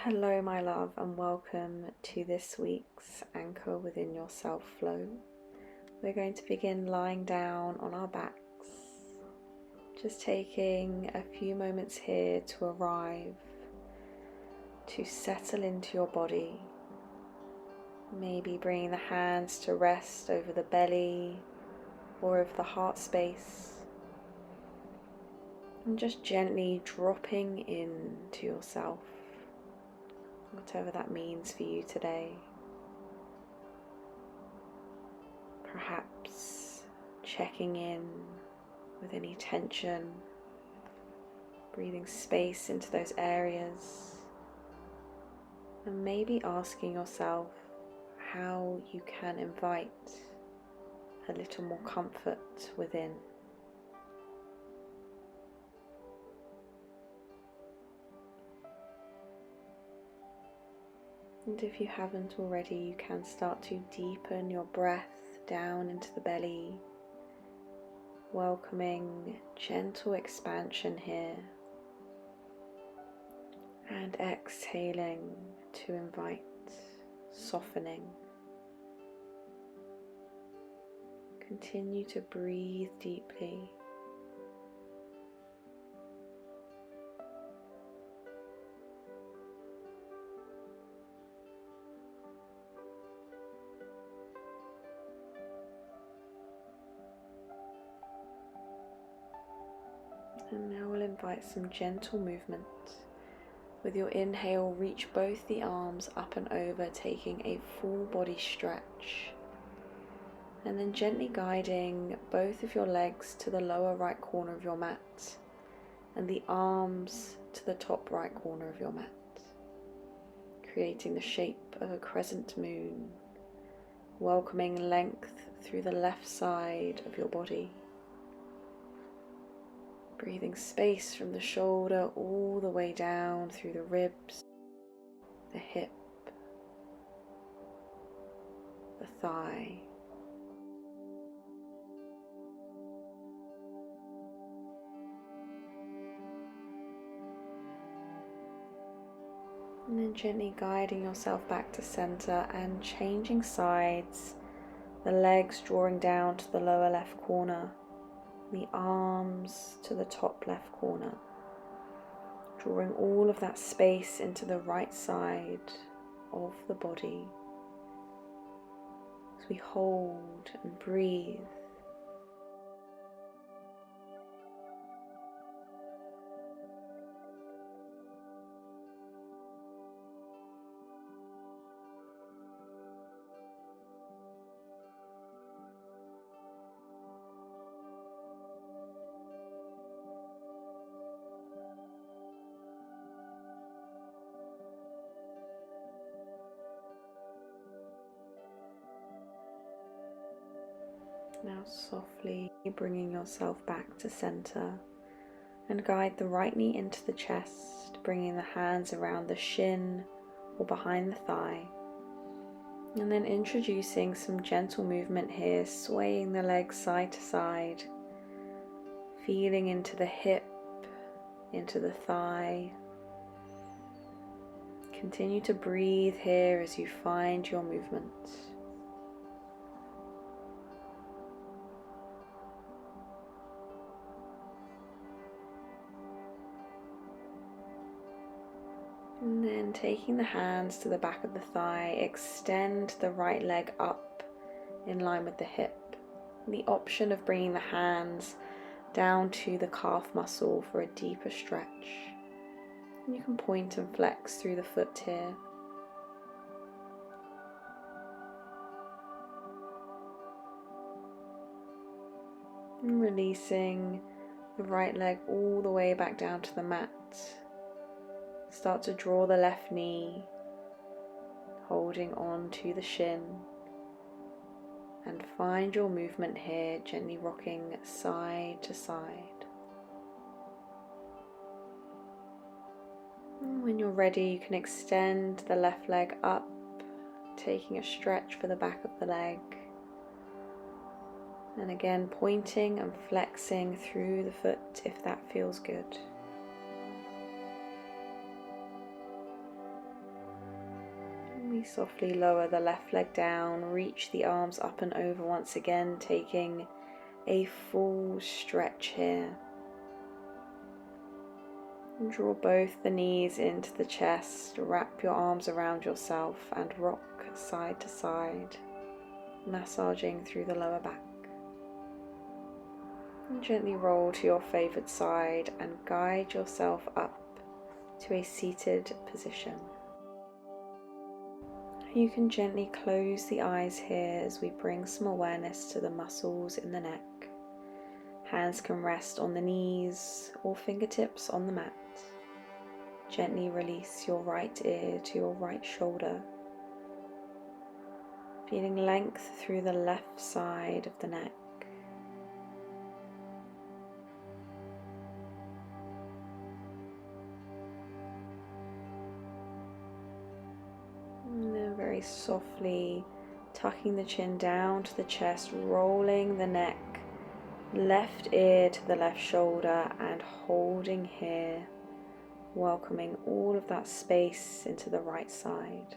Hello, my love, and welcome to this week's Anchor Within Yourself flow. We're going to begin lying down on our backs, just taking a few moments here to arrive, to settle into your body. Maybe bringing the hands to rest over the belly or over the heart space, and just gently dropping into yourself, whatever that means for you today. Perhaps checking in with any tension, breathing space into those areas, and maybe asking yourself how you can invite a little more comfort within. And if you haven't already, you can start to deepen your breath down into the belly, welcoming gentle expansion here, and exhaling to invite softening. Continue to breathe deeply. And now we'll invite some gentle movement. With your inhale, reach both the arms up and over, taking a full body stretch. And then gently guiding both of your legs to the lower right corner of your mat and the arms to the top right corner of your mat, creating the shape of a crescent moon, welcoming length through the left side of your body. Breathing space from the shoulder all the way down through the ribs, the hip, the thigh. And then gently guiding yourself back to center and changing sides, the legs drawing down to the lower left corner, the arms to the top left corner, drawing all of that space into the right side of the body as we hold and breathe. Now softly bringing yourself back to center, and guide the right knee into the chest, bringing the hands around the shin or behind the thigh. And then introducing some gentle movement here, swaying the legs side to side, feeling into the hip, into the thigh. Continue to breathe here as you find your movement. And then taking the hands to the back of the thigh, extend the right leg up in line with the hip. The option of bringing the hands down to the calf muscle for a deeper stretch. And you can point and flex through the foot here. And releasing the right leg all the way back down to the mat. Start to draw the left knee, holding on to the shin, and find your movement here, gently rocking side to side. And when you're ready, you can extend the left leg up, taking a stretch for the back of the leg, and again pointing and flexing through the foot if that feels good. Gently, softly lower the left leg down, reach the arms up and over once again, taking a full stretch here. And draw both the knees into the chest, wrap your arms around yourself and rock side to side, massaging through the lower back. And gently roll to your favoured side and guide yourself up to a seated position. You can gently close the eyes here as we bring some awareness to the muscles in the neck. Hands can rest on the knees or fingertips on the mat. Gently release your right ear to your right shoulder. Feeling length through the left side of the neck. And then very softly tucking the chin down to the chest, rolling the neck, left ear to the left shoulder, and holding here, welcoming all of that space into the right side.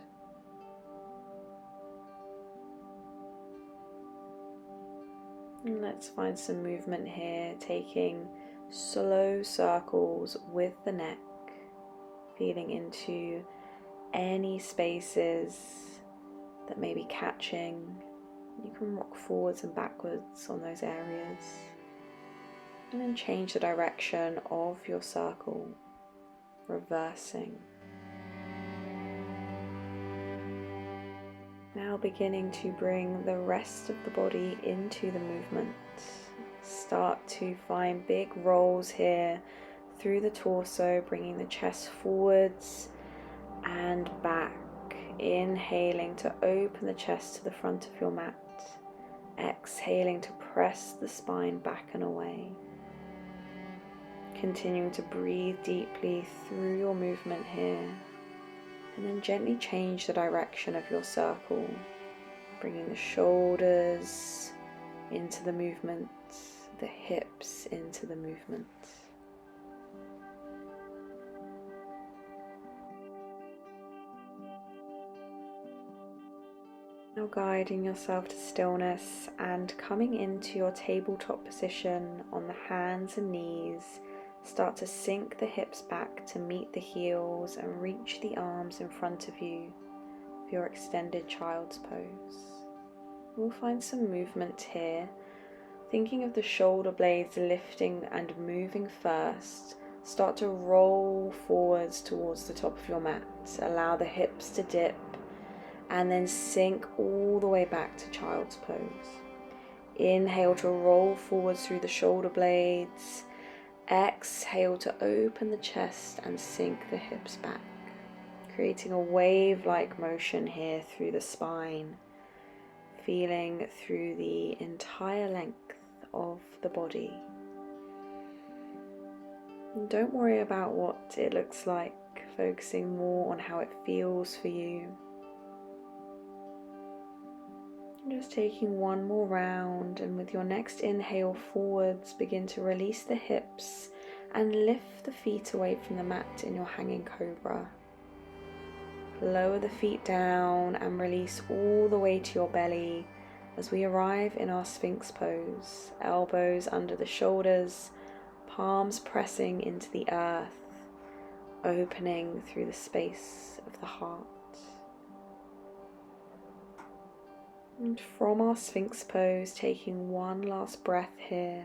And let's find some movement here, taking slow circles with the neck, feeling into any spaces that may be catching. You can rock forwards and backwards on those areas, and then change the direction of your circle, reversing. Now beginning to bring the rest of the body into the movement. Start to find big rolls here through the torso, bringing the chest forwards and back. Inhaling to open the chest to the front of your mat. Exhaling to press the spine back and away. Continuing to breathe deeply through your movement here. And then gently change the direction of your circle, bringing the shoulders into the movement, the hips into the movement. Now guiding yourself to stillness and coming into your tabletop position on the hands and knees. Start to sink the hips back to meet the heels and reach the arms in front of you for your extended child's pose. We'll find some movement here, thinking of the shoulder blades lifting and moving first. Start to roll forwards towards the top of your mat. Allow the hips to dip and then sink all the way back to child's pose. Inhale to roll forwards through the shoulder blades. Exhale to open the chest and sink the hips back, creating a wave-like motion here through the spine, feeling through the entire length of the body. And don't worry about what it looks like, focusing more on how it feels for you. Just taking one more round, and with your next inhale forwards, begin to release the hips and lift the feet away from the mat in your hanging cobra. Lower the feet down and release all the way to your belly as we arrive in our Sphinx pose. Elbows under the shoulders, palms pressing into the earth, opening through the space of the heart. And from our Sphinx pose, taking one last breath here,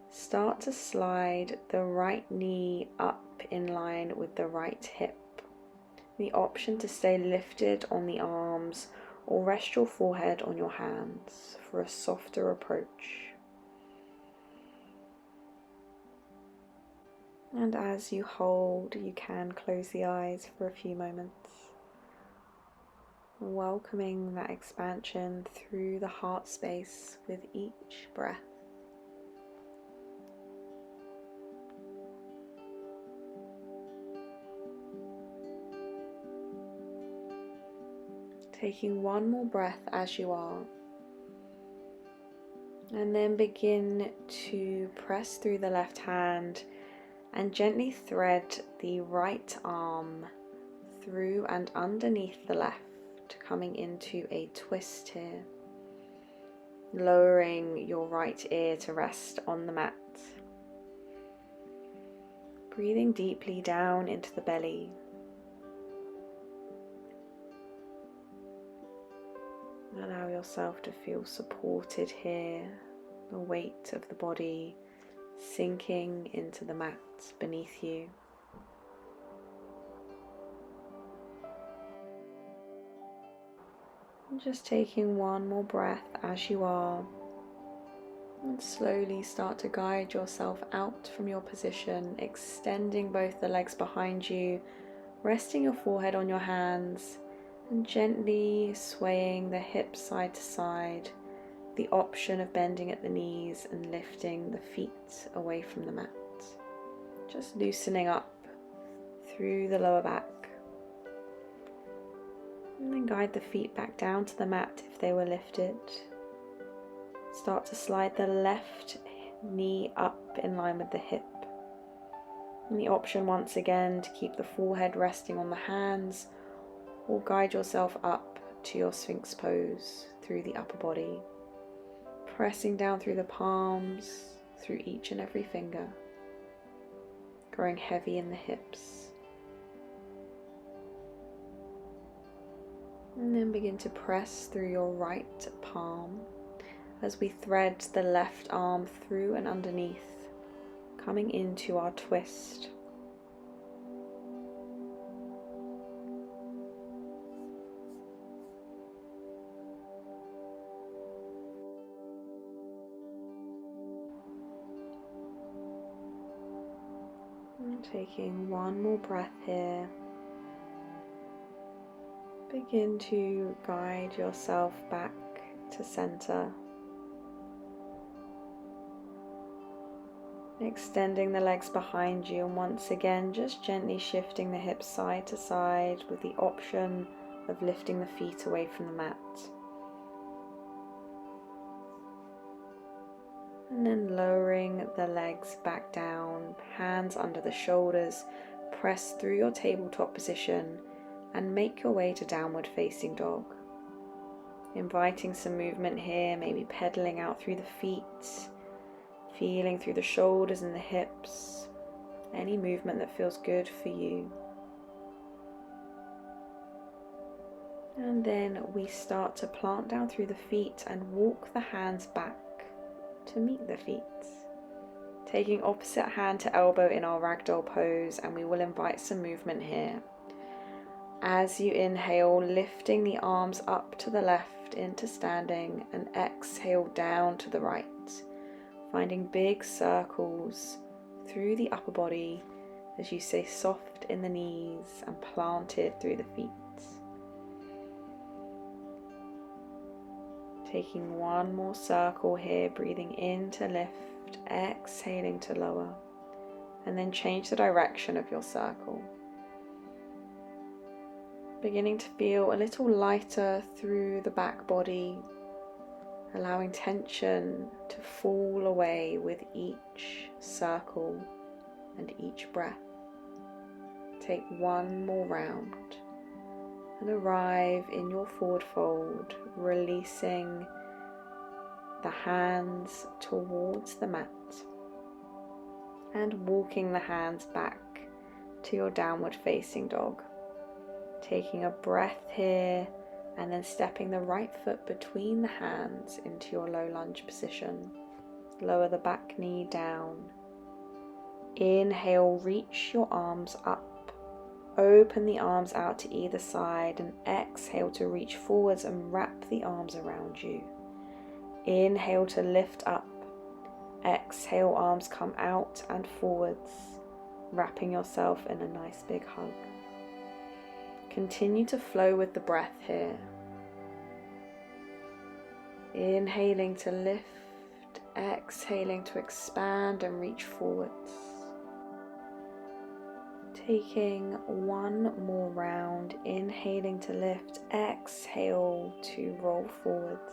start to slide the right knee up in line with the right hip. The option to stay lifted on the arms or rest your forehead on your hands for a softer approach. And as you hold, you can close the eyes for a few moments. Welcoming that expansion through the heart space with each breath. Taking one more breath as you are, and then begin to press through the left hand and gently thread the right arm through and underneath the left, coming into a twist here, lowering your right ear to rest on the mat. Breathing deeply down into the belly. Allow yourself to feel supported here, the weight of the body sinking into the mat beneath you. And just taking one more breath as you are, and slowly start to guide yourself out from your position, extending both the legs behind you, resting your forehead on your hands, and gently swaying the hips side to side, the option of bending at the knees and lifting the feet away from the mat. Just loosening up through the lower back. And then guide the feet back down to the mat if they were lifted. Start to slide the left knee up in line with the hip. And the option once again to keep the forehead resting on the hands, or guide yourself up to your Sphinx pose through the upper body, pressing down through the palms, through each and every finger, growing heavy in the hips. And then begin to press through your right palm as we thread the left arm through and underneath, coming into our twist. And taking one more breath here. Begin to guide yourself back to center. Extending the legs behind you, and once again just gently shifting the hips side to side with the option of lifting the feet away from the mat. And then lowering the legs back down, hands under the shoulders, press through your tabletop position and make your way to downward facing dog. Inviting some movement here, maybe pedaling out through the feet, feeling through the shoulders and the hips, any movement that feels good for you. And then we start to plant down through the feet and walk the hands back to meet the feet. Taking opposite hand to elbow in our ragdoll pose, and we will invite some movement here. As you inhale, lifting the arms up to the left into standing, and exhale down to the right, finding big circles through the upper body as you stay soft in the knees and planted through the feet. Taking one more circle here, breathing in to lift, exhaling to lower, and then change the direction of your circle. Beginning to feel a little lighter through the back body, allowing tension to fall away with each circle and each breath. Take one more round and arrive in your forward fold, releasing the hands towards the mat and walking the hands back to your downward facing dog. Taking a breath here and then stepping the right foot between the hands into your low lunge position. Lower the back knee down. Inhale, reach your arms up. Open the arms out to either side, and exhale to reach forwards and wrap the arms around you. Inhale to lift up. Exhale, arms come out and forwards, wrapping yourself in a nice big hug. Continue to flow with the breath here. Inhaling to lift, exhaling to expand and reach forwards. Taking one more round, inhaling to lift, exhale to roll forwards.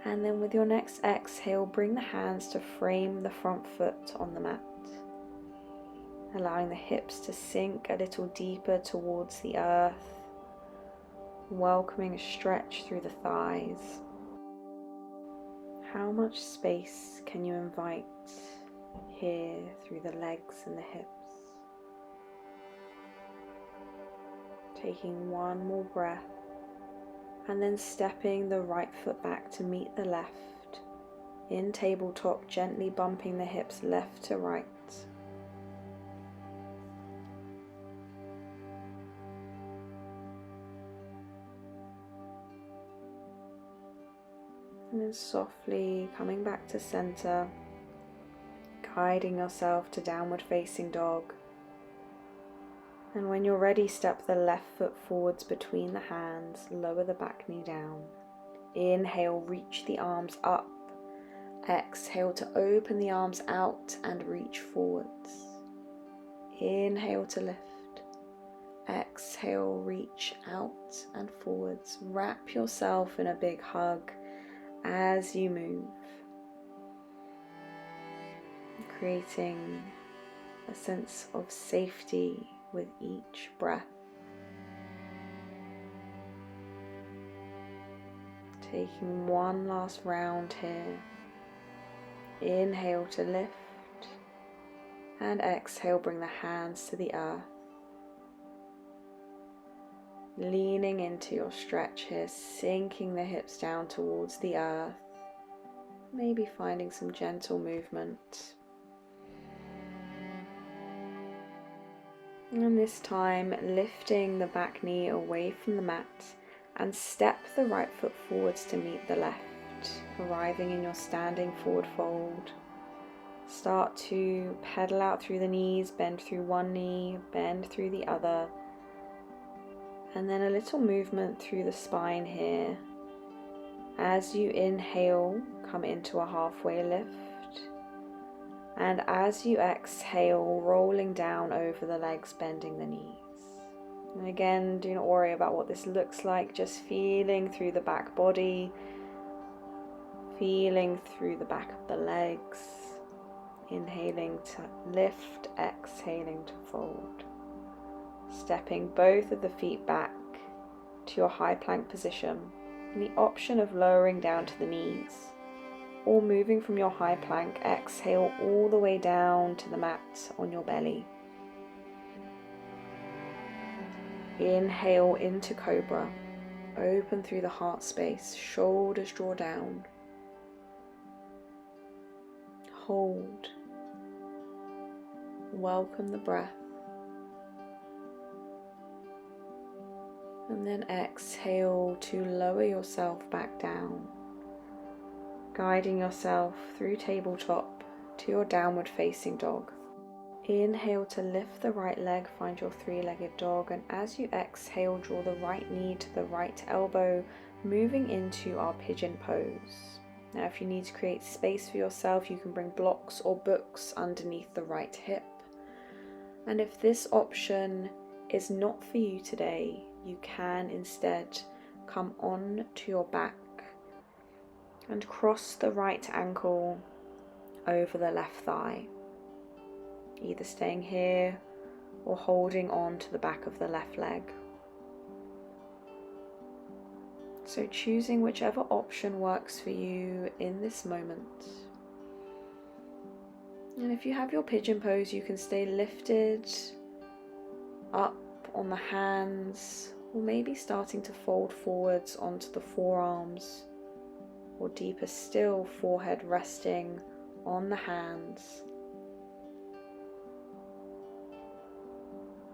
And then with your next exhale, bring the hands to frame the front foot on the mat, allowing the hips to sink a little deeper towards the earth, welcoming a stretch through the thighs. How much space can you invite here through the legs and the hips? Taking one more breath and then stepping the right foot back to meet the left. In tabletop, gently bumping the hips left to right. And then softly coming back to center, guiding yourself to downward facing dog. And when you're ready, step the left foot forwards between the hands, lower the back knee down. Inhale, reach the arms up. Exhale to open the arms out and reach forwards. Inhale to lift. Exhale, reach out and forwards. Wrap yourself in a big hug as you move, creating a sense of safety with each breath. Taking one last round here. Inhale to lift and exhale, bring the hands to the earth. Leaning into your stretch here, sinking the hips down towards the earth, maybe finding some gentle movement. And this time, lifting the back knee away from the mat and step the right foot forwards to meet the left, arriving in your standing forward fold. Start to pedal out through the knees, bend through one knee, bend through the other. And then a little movement through the spine here. As you inhale, come into a halfway lift. And as you exhale, rolling down over the legs, bending the knees. And again, do not worry about what this looks like, just feeling through the back body, feeling through the back of the legs. Inhaling to lift, exhaling to fold. Stepping both of the feet back to your high plank position, and the option of lowering down to the knees, or moving from your high plank, exhale all the way down to the mat on your belly. Inhale into cobra, open through the heart space, shoulders draw down. Hold, welcome the breath. And then exhale to lower yourself back down, guiding yourself through tabletop to your downward facing dog. Inhale to lift the right leg, find your three-legged dog, and as you exhale, draw the right knee to the right elbow, moving into our pigeon pose. Now if you need to create space for yourself, you can bring blocks or books underneath the right hip. And if this option is not for you today, you can instead come on to your back and cross the right ankle over the left thigh, either staying here or holding on to the back of the left leg. So choosing whichever option works for you in this moment. And if you have your pigeon pose, you can stay lifted up on the hands, or maybe starting to fold forwards onto the forearms, or deeper still, forehead resting on the hands.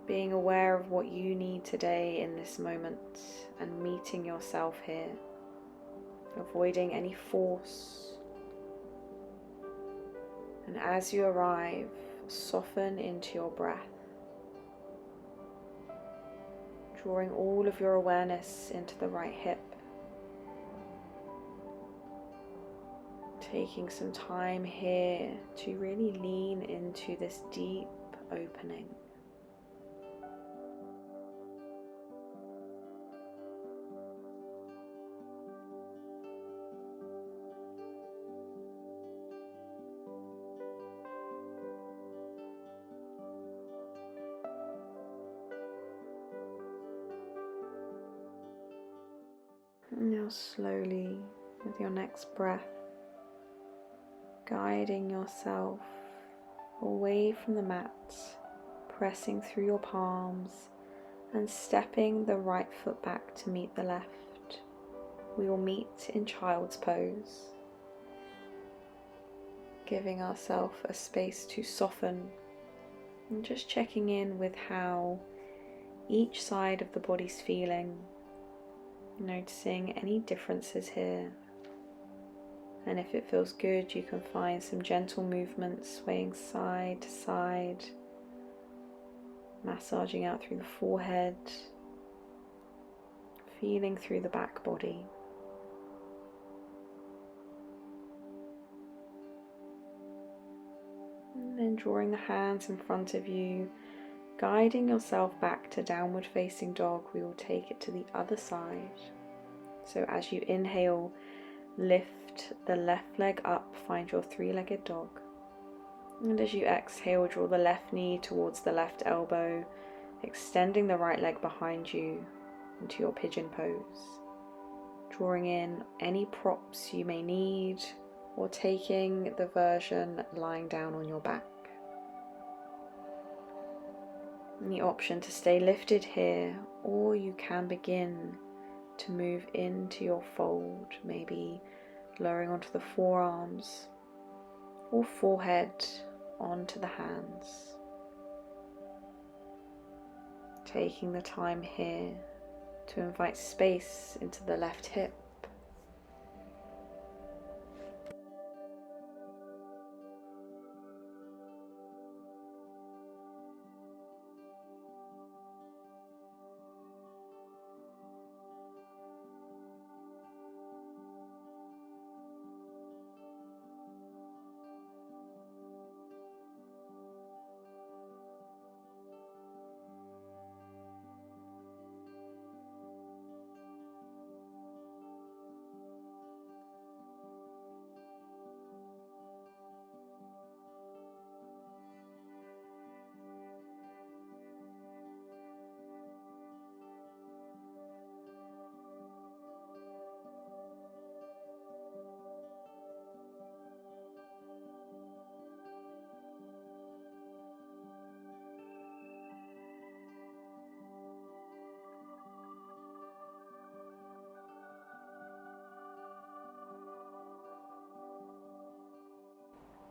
Being aware of what you need today in this moment and meeting yourself here, avoiding any force. And as you arrive, soften into your breath, drawing all of your awareness into the right hip, taking some time here to really lean into this deep opening. Now slowly, with your next breath, guiding yourself away from the mat, pressing through your palms and stepping the right foot back to meet the left. We will meet in child's pose, giving ourselves a space to soften and just checking in with how each side of the body's feeling, noticing any differences here. And if it feels good, you can find some gentle movements swaying side to side, massaging out through the forehead, feeling through the back body. And then drawing the hands in front of you, guiding yourself back to downward facing dog, we will take it to the other side. So as you inhale, lift the left leg up, find your three-legged dog. And as you exhale, draw the left knee towards the left elbow, extending the right leg behind you into your pigeon pose. Drawing in any props you may need, or taking the version lying down on your back. And the option to stay lifted here, or you can begin to move into your fold, maybe lowering onto the forearms or forehead onto the hands. Taking the time here to invite space into the left hip.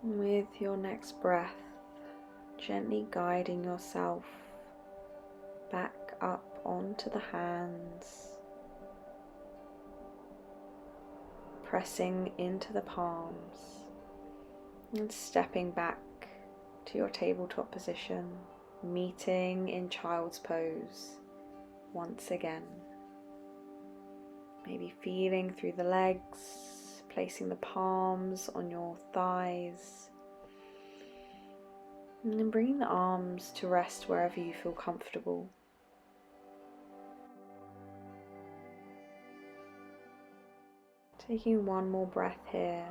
With your next breath, gently guiding yourself back up onto the hands, pressing into the palms and stepping back to your tabletop position, meeting in child's pose once again. Maybe feeling through the legs, placing the palms on your thighs, and then bringing the arms to rest wherever you feel comfortable. Taking one more breath here,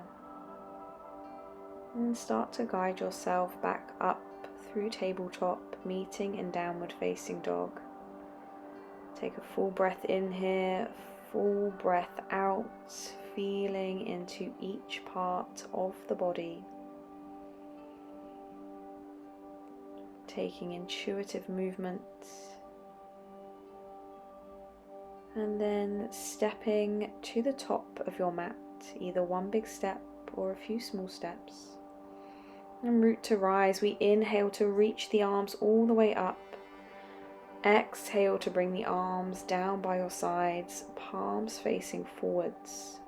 and start to guide yourself back up through tabletop, meeting in downward facing dog. Take a full breath in here, full breath out, feeling into each part of the body. Taking intuitive movements. And then stepping to the top of your mat, either one big step or a few small steps. En route to rise, we inhale to reach the arms all the way up. Exhale to bring the arms down by your sides, palms facing forwards,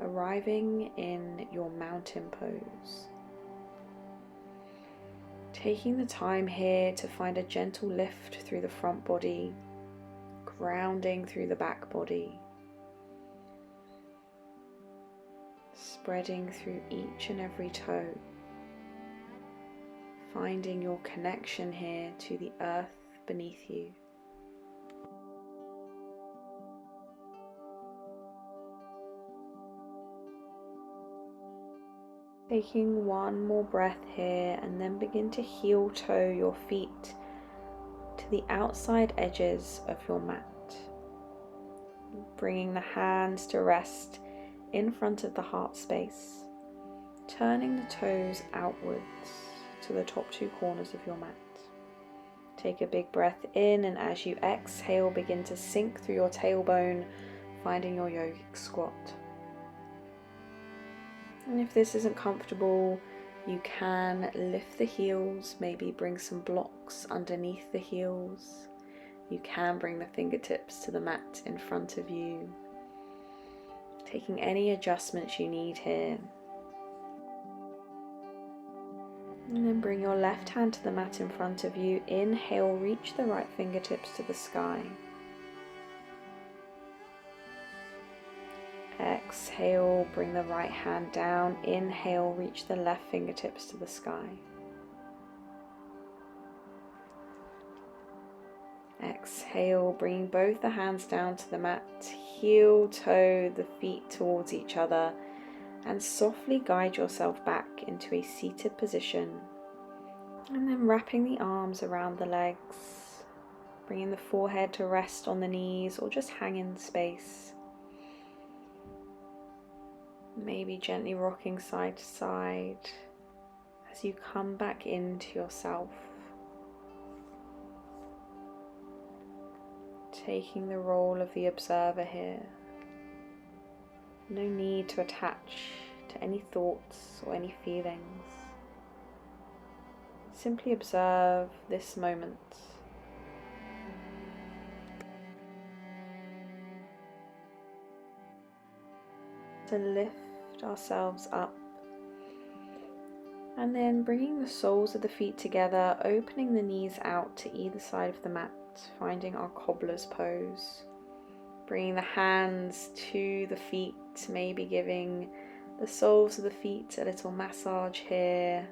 arriving in your mountain pose. Taking the time here to find a gentle lift through the front body, grounding through the back body, spreading through each and every toe, finding your connection here to the earth beneath you. Taking one more breath here, and then begin to heel toe your feet to the outside edges of your mat. bringing the hands to rest in front of the heart space, turning the toes outwards to the top two corners of your mat. Take a big breath in, and as you exhale, begin to sink through your tailbone, finding your yogic squat. And if this isn't comfortable, you can lift the heels, maybe bring some blocks underneath the heels. You can bring the fingertips to the mat in front of you, taking any adjustments you need here. And then bring your left hand to the mat in front of you. Inhale, reach the right fingertips to the sky. Exhale, bring the right hand down. Inhale, reach the left fingertips to the sky. Exhale, bringing both the hands down to the mat. Heel, toe, the feet towards each other, and softly guide yourself back into a seated position. And then wrapping the arms around the legs, bringing the forehead to rest on the knees or just hang in space. Maybe gently rocking side to side as you come back into yourself. Taking the role of the observer here. No need to attach to any thoughts or any feelings. Simply observe this moment. To lift ourselves up, and then bringing the soles of the feet together, opening the knees out to either side of the mat, finding our cobbler's pose. Bringing the hands to the feet, maybe giving the soles of the feet a little massage here,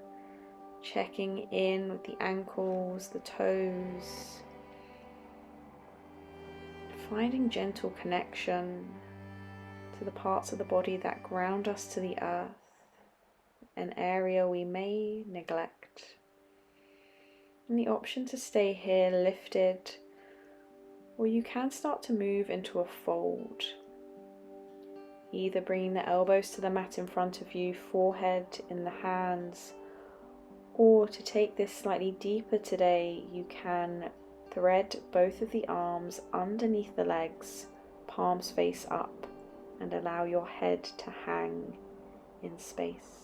checking in with the ankles, the toes, finding gentle connection to the parts of the body that ground us to the earth, an area we may neglect. And the option to stay here lifted, or you can start to move into a fold, either bringing the elbows to the mat in front of you, forehead in the hands, or to take this slightly deeper today, you can thread both of the arms underneath the legs, palms face up, and allow your head to hang in space.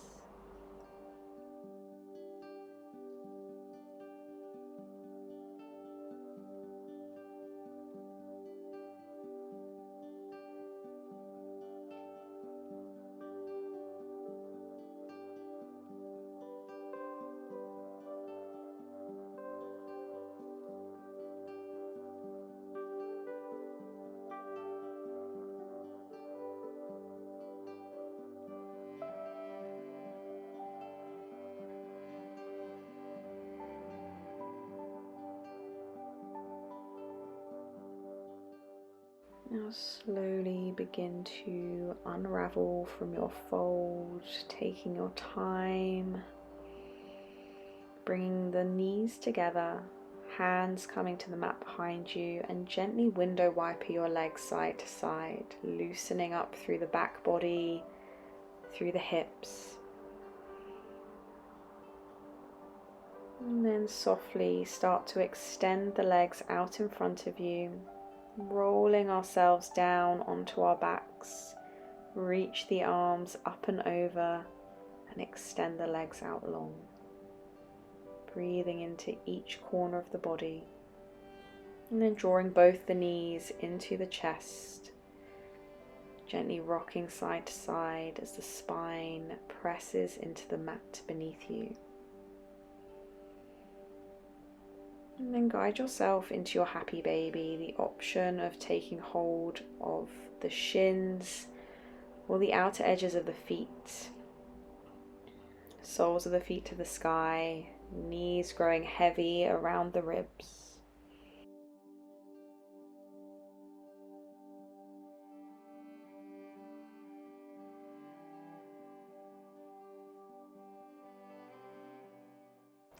Now slowly begin to unravel from your fold, taking your time, bringing the knees together, hands coming to the mat behind you, and gently window wiper your legs side to side, loosening up through the back body, through the hips. And then softly start to extend the legs out in front of you, rolling ourselves down onto our backs. Reach the arms up and over and extend the legs out long. Breathing into each corner of the body, and then drawing both the knees into the chest, gently rocking side to side as the spine presses into the mat beneath you. And then guide yourself into your happy baby, the option of taking hold of the shins or the outer edges of the feet, soles of the feet to the sky, knees growing heavy around the ribs.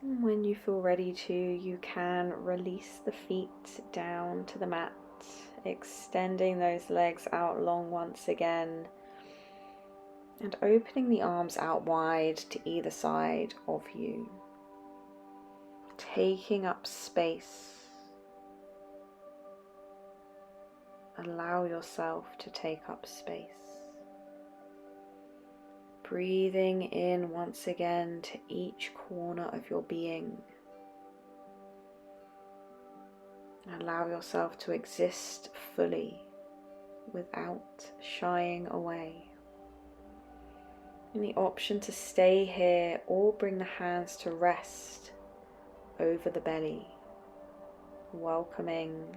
And when you feel ready to, you can release the feet down to the mat, extending those legs out long once again and opening the arms out wide to either side of you, taking up space. Allow yourself to take up space. Breathing in once again to each corner of your being. Allow yourself to exist fully without shying away. And the option to stay here or bring the hands to rest over the belly, welcoming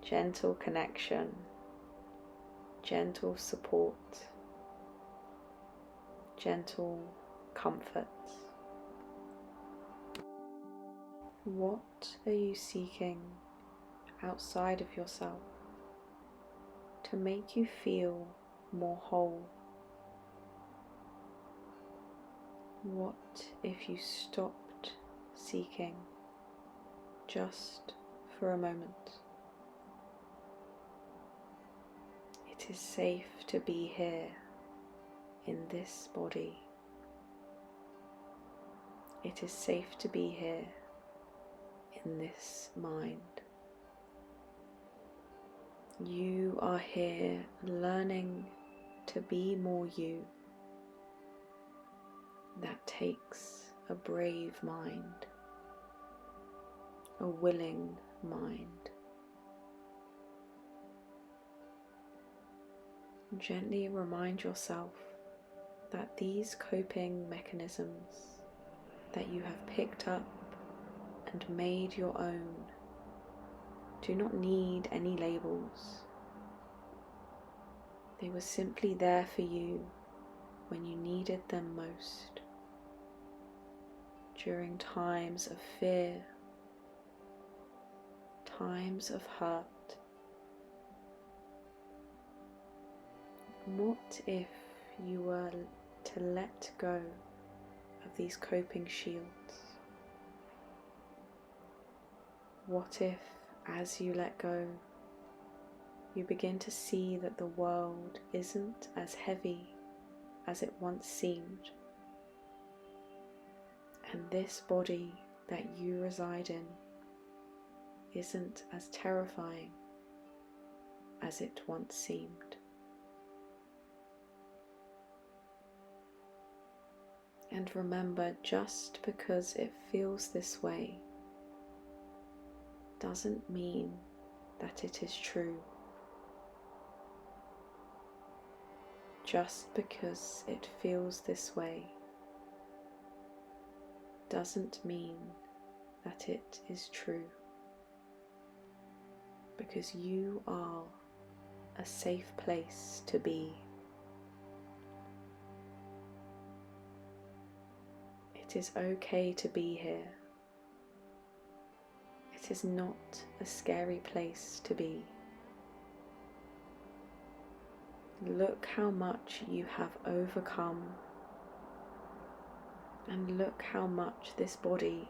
gentle connection, gentle support, gentle comfort. What are you seeking outside of yourself to make you feel more whole? What if you stopped seeking just for a moment? It is safe to be here in this body. It is safe to be here in this mind. You are here learning to be more you. That takes a brave mind, a willing mind. Gently remind yourself that these coping mechanisms that you have picked up and made your own do not need any labels. They were simply there for you when you needed them most, during times of fear, times of hurt. What if you were to let go of these coping shields? What if, as you let go, you begin to see that the world isn't as heavy as it once seemed, and this body that you reside in isn't as terrifying as it once seemed? And remember, just because it feels this way doesn't mean that it is true. Just because it feels this way doesn't mean that it is true. Because you are a safe place to be. It is okay to be here. It is not a scary place to be. Look how much you have overcome, and look how much this body,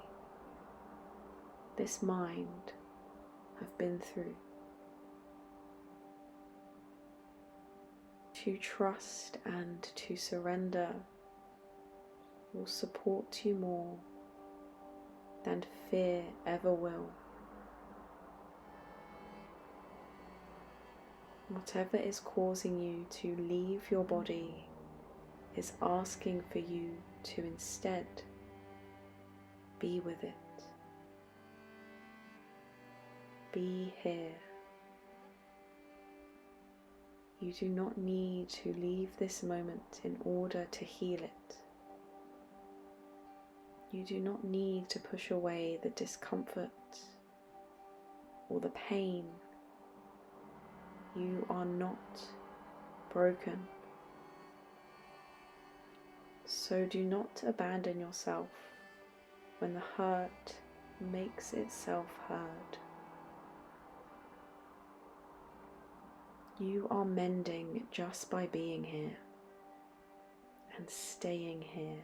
this mind, have been through. To trust and to surrender will support you more than fear ever will. Whatever is causing you to leave your body is asking for you to instead be with it. Be here. You do not need to leave this moment in order to heal it. You do not need to push away the discomfort or the pain. You are not broken. So do not abandon yourself when the hurt makes itself heard. You are mending just by being here and staying here,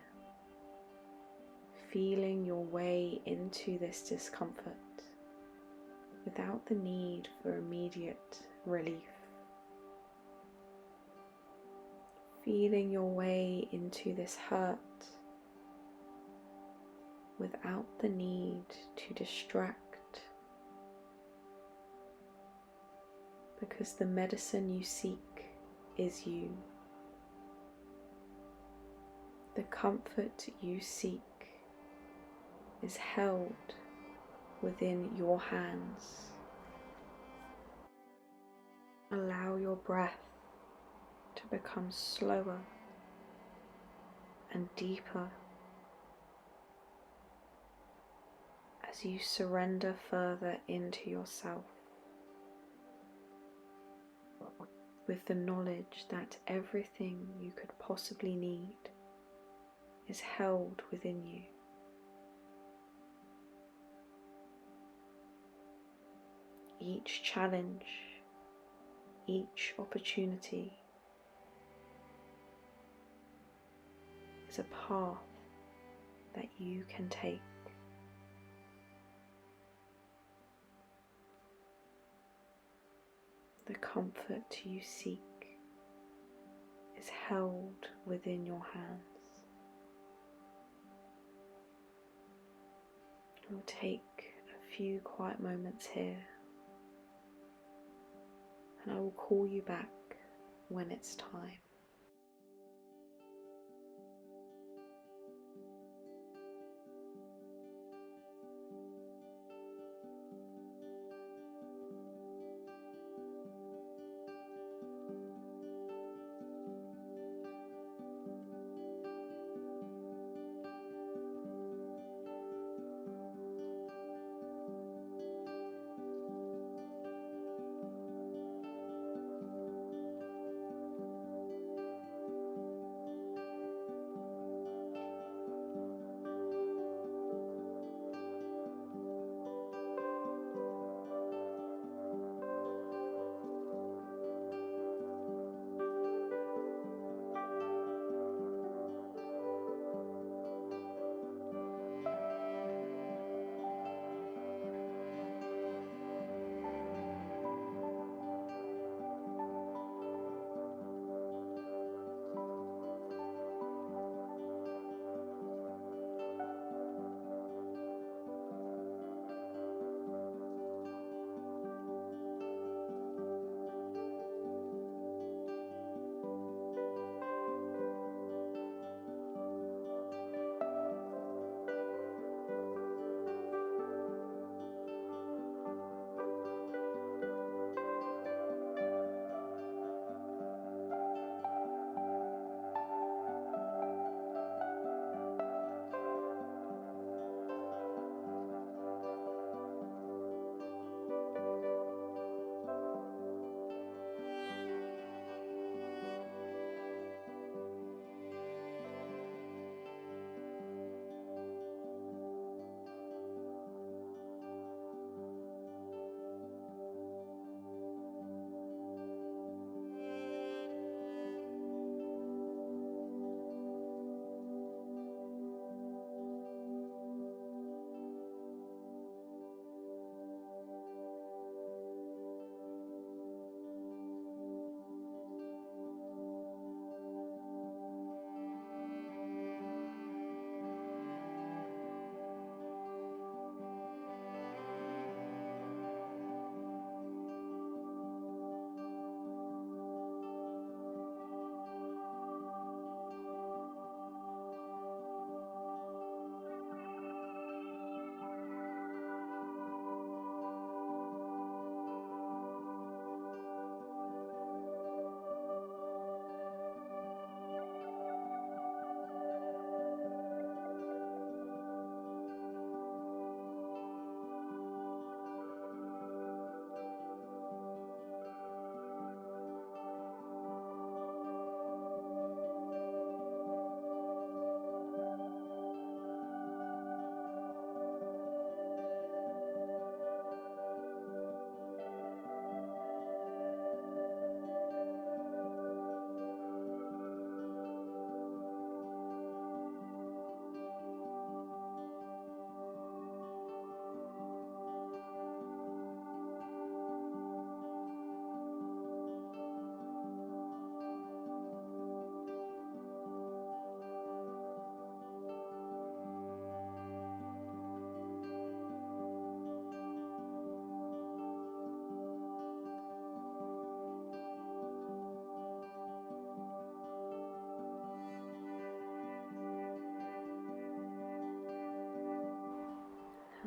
feeling your way into this discomfort, without the need for immediate relief. Feeling your way into this hurt without the need to distract, because the medicine you seek is you. The comfort you seek is held within your hands. Allow your breath to become slower and deeper as you surrender further into yourself, with the knowledge that everything you could possibly need is held within you. Each challenge, each opportunity is a path that you can take. The comfort you seek is held within your hands. We'll take a few quiet moments here, and I will call you back when it's time.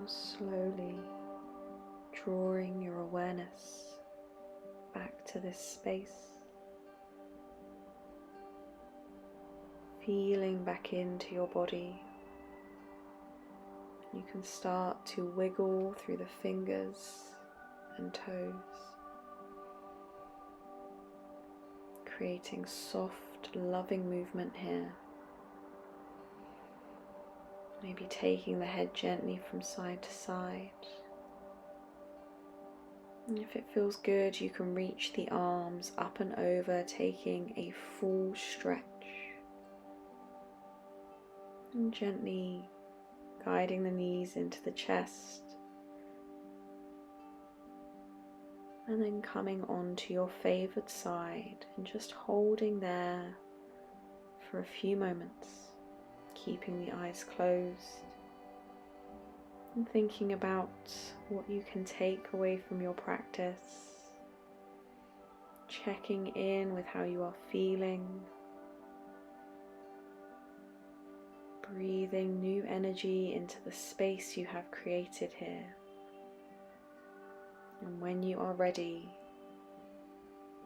Now slowly drawing your awareness back to this space, feeling back into your body. You can start to wiggle through the fingers and toes, creating soft, loving movement here. Maybe taking the head gently from side to side. And if it feels good, you can reach the arms up and over, taking a full stretch. And gently guiding the knees into the chest. And then coming onto your favoured side and just holding there for a few moments, keeping the eyes closed and thinking about what you can take away from your practice, checking in with how you are feeling, breathing new energy into the space you have created here. And when you are ready,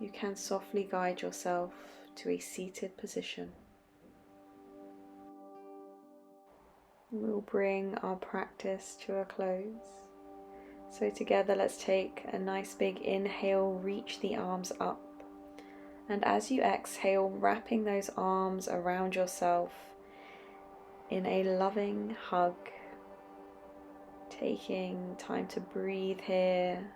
you can softly guide yourself to a seated position. We'll bring our practice to a close. So together, let's take a nice big inhale, reach the arms up. And as you exhale, wrapping those arms around yourself in a loving hug. Taking time to breathe here.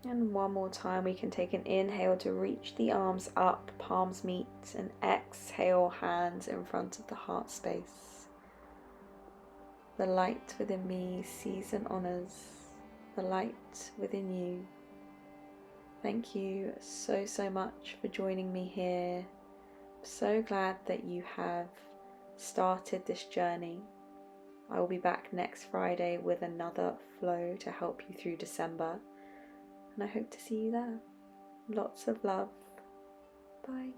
And one more time, we can take an inhale to reach the arms up, palms meet, and exhale, hands in front of the heart space. The light within me sees and honors the light within you. Thank you so much for joining me here. I'm so glad that you have started this journey. I will be back next Friday with another flow to help you through December. And I hope to see you there. Lots of love. Bye.